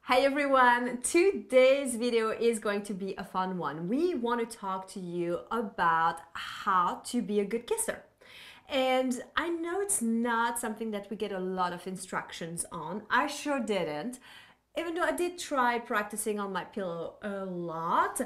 Hi everyone, today's video is going to be a fun one. We want to talk to you about how to be a good kisser. And I know it's not something that we get a lot of instructions on. I sure didn't. Even though I did try practicing on my pillow a lot,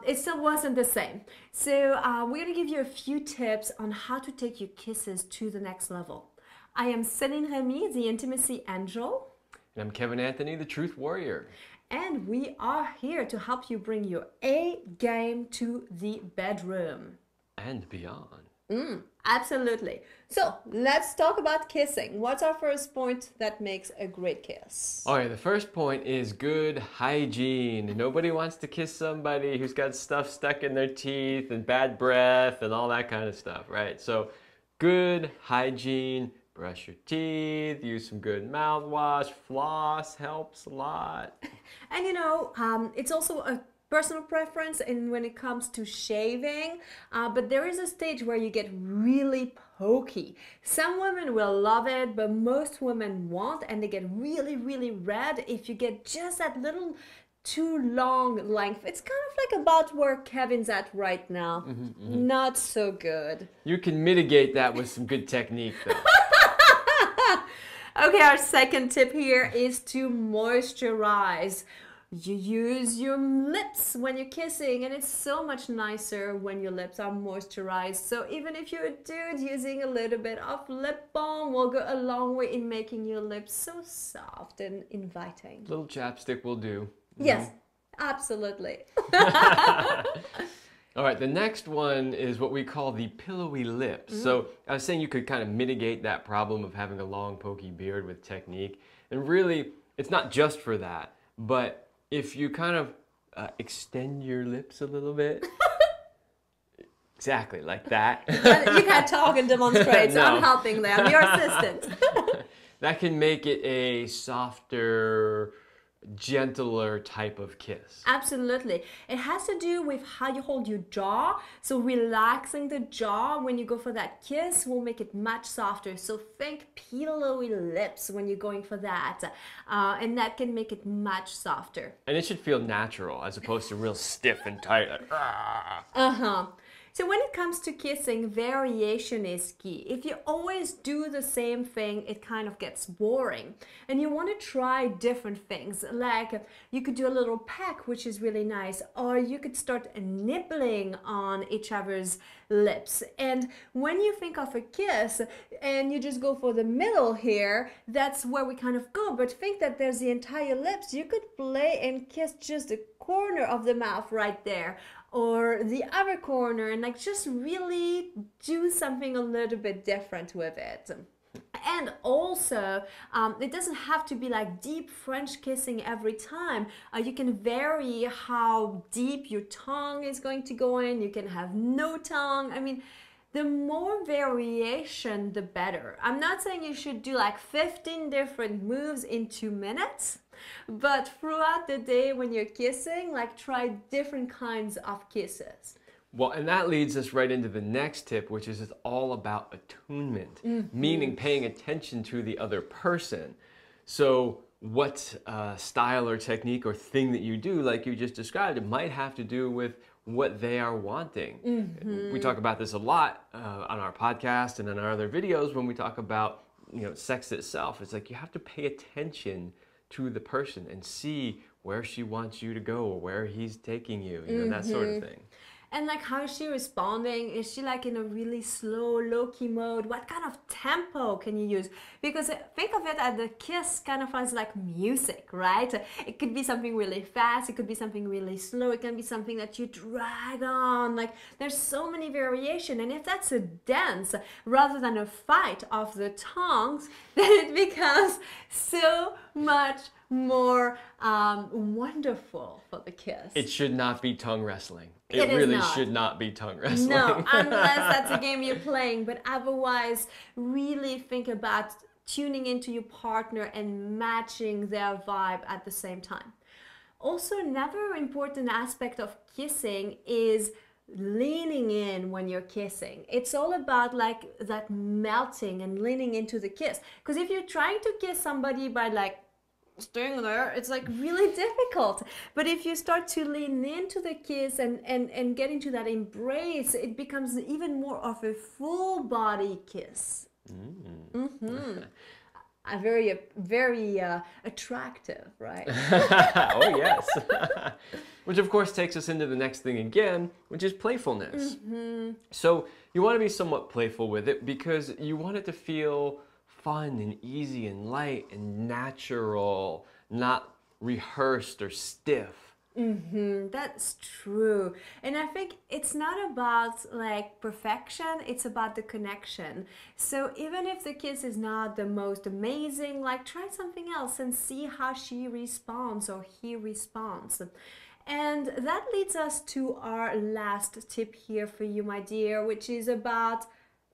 it still wasn't the same. So we're going to give you a few tips on how to take your kisses to the next level. I am Céline Remy, the Intimacy Angel. And I'm Kevin Anthony, the Truth Warrior. And we are here to help you bring your A game to the bedroom. And beyond. Absolutely. So let's talk about kissing. What's our first point that makes a great kiss? All right, the first point is good hygiene. Nobody wants to kiss somebody who's got stuff stuck in their teeth and bad breath and all that kind of stuff, right? So good hygiene. Brush your teeth, use some good mouthwash, floss helps a lot. And you know, it's also a personal preference and when it comes to shaving, but there is a stage where you get really pokey. Some women will love it, but most women won't, and they get really, really red if you get just that little too long length. It's kind of like about where Kevin's at right now. Not so good. You can mitigate that with some good technique though. Okay, our second tip here is to moisturize. You use your lips when you're kissing, and it's so much nicer when your lips are moisturized. So even if you're a dude, using a little bit of lip balm will go a long way in making your lips so soft and inviting. Little chapstick will do. Yes, absolutely. All right, the next one is what we call the pillowy lips. So I was saying you could kind of mitigate that problem of having a long pokey beard with technique. And really, it's not just for that, but if you kind of extend your lips a little bit, exactly like that. You can't talk and demonstrate, so No. I'm helping there. I'm your assistant. That can make it a softer, gentler type of kiss. Absolutely. It has to do with how you hold your jaw. So relaxing the jaw when you go for that kiss will make it much softer. So think pillowy lips when you're going for that. And that can make it much softer. And it should feel natural as opposed to real stiff and tight. Like, So when it comes to kissing, variation is key. If you always do the same thing, it kind of gets boring. And you want to try different things. Like you could do a little peck, which is really nice. Or you could start nibbling on each other's lips. And when you think of a kiss and you just go for the middle here, that's where we kind of go. But think that there's the entire lips. You could play and kiss just the corner of the mouth right there, or the other corner, and like just really do something a little bit different with it. And also, it doesn't have to be like deep French kissing every time. You can vary how deep your tongue is going to go in. You can have no tongue. I mean, the more variation, the better. I'm not saying you should do like 15 different moves in 2 minutes, but throughout the day when you're kissing, like try different kinds of kisses. well, and that leads us right into the next tip, which is it's all about attunement, meaning paying attention to the other person. So what style or technique or thing that you do, like you just described, it might have to do with what they are wanting. We talk about this a lot on our podcast and in our other videos when we talk about, you know, sex itself. It's like you have to pay attention to the person and see where she wants you to go or where he's taking you, you know, that sort of thing. And like, how is she responding? Is she like in a really slow, low-key mode? What kind of tempo can you use? Because think of it as the kiss kind of as like music, right? It could be something really fast. It could be something really slow. It can be something that you drag on. Like, there's so many variation. And if that's a dance rather than a fight of the tongues, then it becomes so much more wonderful for the kiss. It should not be tongue wrestling. It is really not. should not be tongue wrestling. No, unless that's a game you're playing. But otherwise, really think about tuning into your partner and matching their vibe at the same time. Also, another important aspect of kissing is leaning in when you're kissing. It's all about like that melting and leaning into the kiss. Because if you're trying to kiss somebody by like staying there, it's like really difficult. But if you start to lean into the kiss and get into that embrace, it becomes even more of a full body kiss. Very attractive, right? Oh, yes. Which, of course, takes us into the next thing again, which is playfulness. So you want to be somewhat playful with it because you want it to feel fun and easy and light and natural, not rehearsed or stiff. That's true. And I think it's not about like perfection, it's about the connection. So even if the kiss is not the most amazing, like try something else and see how she responds or he responds. And that leads us to our last tip here for you, my dear, which is about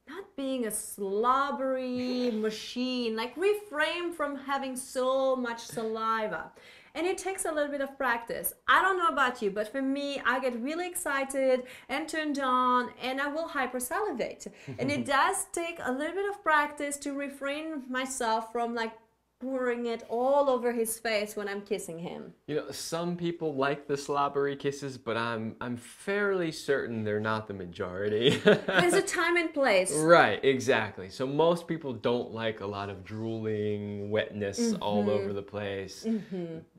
not being a slobbery machine. Like refrain from having so much saliva. And it takes a little bit of practice. I don't know about you, but for me, I get really excited and turned on and I will hypersalivate. And it does take a little bit of practice to refrain myself from like pouring it all over his face when I'm kissing him. You know, some people like the slobbery kisses, but I'm fairly certain they're not the majority. There's a time and place. Right, exactly. So most people don't like a lot of drooling, wetness all over the place.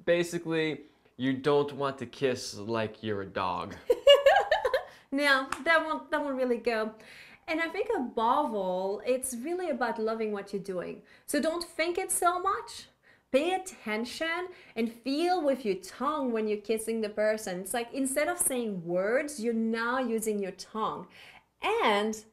Basically, you don't want to kiss like you're a dog. No, that won't really go. And I think above all, it's really about loving what you're doing. So don't think it so much. Pay attention and feel with your tongue when you're kissing the person. It's like instead of saying words, you're now using your tongue. And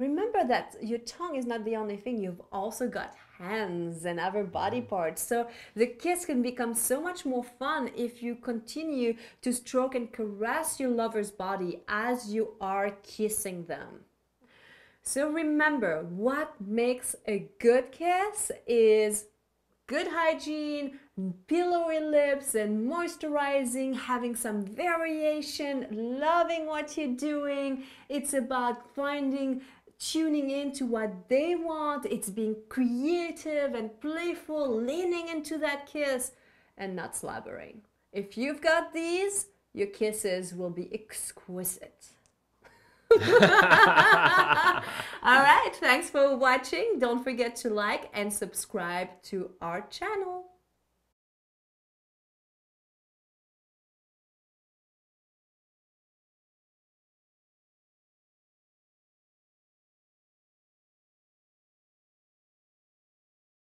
remember that your tongue is not the only thing. You've also got hands and other body parts. So the kiss can become so much more fun if you continue to stroke and caress your lover's body as you are kissing them. So remember, what makes a good kiss is good hygiene, pillowy lips and moisturizing, having some variation, loving what you're doing. It's about tuning into what they want. It's being creative and playful, leaning into that kiss and not slobbering. If you've got these, your kisses will be exquisite. All right, thanks for watching. Don't forget to like and subscribe to our channel.